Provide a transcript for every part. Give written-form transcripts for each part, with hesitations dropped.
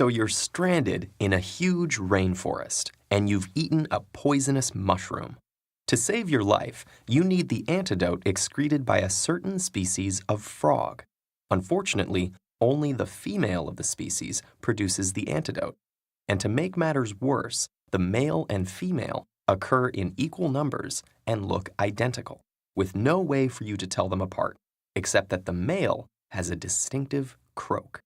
So you're stranded in a huge rainforest, and you've eaten a poisonous mushroom. To save your life, you need the antidote excreted by a certain species of frog. Unfortunately, only the female of the species produces the antidote. And to make matters worse, the male and female occur in equal numbers and look identical, with no way for you to tell them apart, except that the male has a distinctive croak.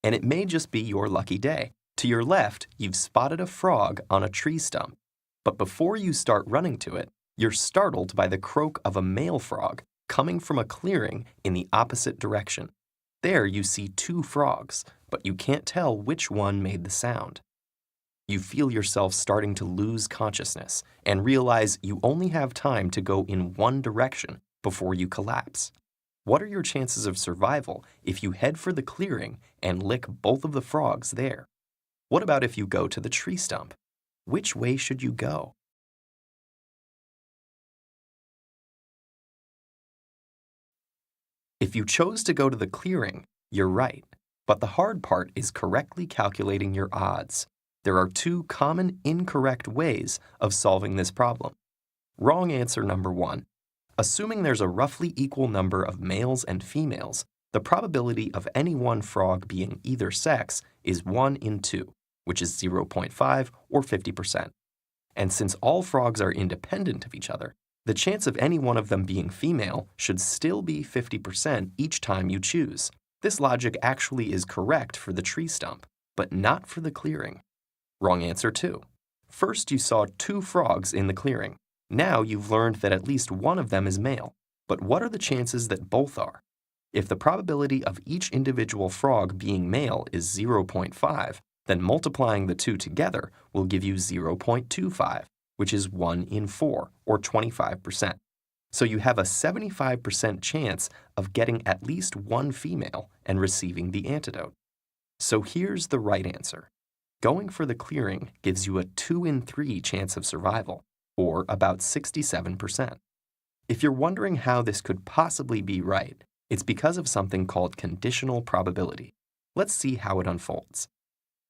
And it may just be your lucky day. To your left, you've spotted a frog on a tree stump. But before you start running to it, you're startled by the croak of a male frog coming from a clearing in the opposite direction. There you see two frogs, but you can't tell which one made the sound. You feel yourself starting to lose consciousness and realize you only have time to go in one direction before you collapse. What are your chances of survival if you head for the clearing and lick both of the frogs there? What about if you go to the tree stump? Which way should you go? If you chose to go to the clearing, you're right. But the hard part is correctly calculating your odds. There are two common incorrect ways of solving this problem. Wrong answer number one. Assuming there's a roughly equal number of males and females, the probability of any one frog being either sex is 1 in 2, which is 0.5 or 50%. And since all frogs are independent of each other, the chance of any one of them being female should still be 50% each time you choose. This logic actually is correct for the tree stump, but not for the clearing. Wrong answer 2. First, you saw two frogs in the clearing. Now you've learned that at least one of them is male. But what are the chances that both are? If the probability of each individual frog being male is 0.5, then multiplying the two together will give you 0.25, which is 1 in 4, or 25%. So you have a 75% chance of getting at least one female and receiving the antidote. So here's the right answer. Going for the clearing gives you a 2 in 3 chance of survival, or about 67%. If you're wondering how this could possibly be right, it's because of something called conditional probability. Let's see how it unfolds.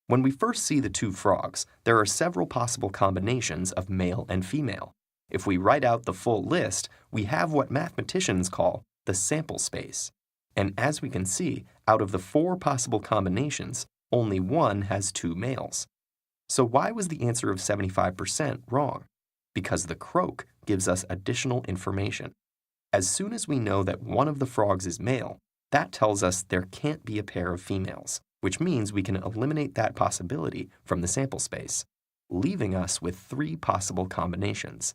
When we first see the two frogs, there are several possible combinations of male and female. If we write out the full list, we have what mathematicians call the sample space. And as we can see, out of the 4 possible combinations, only one has 2 males. So why was the answer of 75% wrong? Because the croak gives us additional information. As soon as we know that one of the frogs is male, that tells us there can't be a pair of females, which means we can eliminate that possibility from the sample space, leaving us with 3 possible combinations.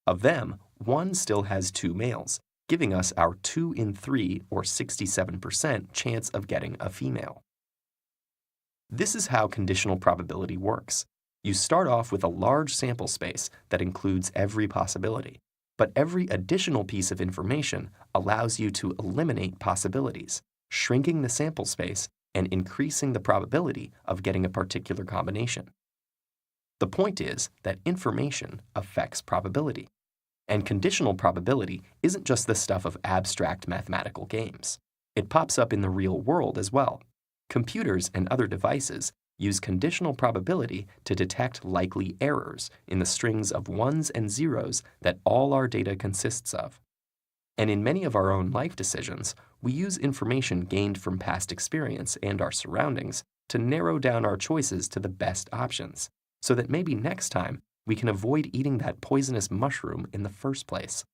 Of them, one still has 2 males, giving us our 2 in 3 or 67% chance of getting a female. This is how conditional probability works. You start off with a large sample space that includes every possibility, but every additional piece of information allows you to eliminate possibilities, shrinking the sample space and increasing the probability of getting a particular combination. The point is that information affects probability. And conditional probability isn't just the stuff of abstract mathematical games. It pops up in the real world as well. Computers and other devices use conditional probability to detect likely errors in the strings of ones and zeros that all our data consists of. And in many of our own life decisions, we use information gained from past experience and our surroundings to narrow down our choices to the best options, so that maybe next time we can avoid eating that poisonous mushroom in the first place.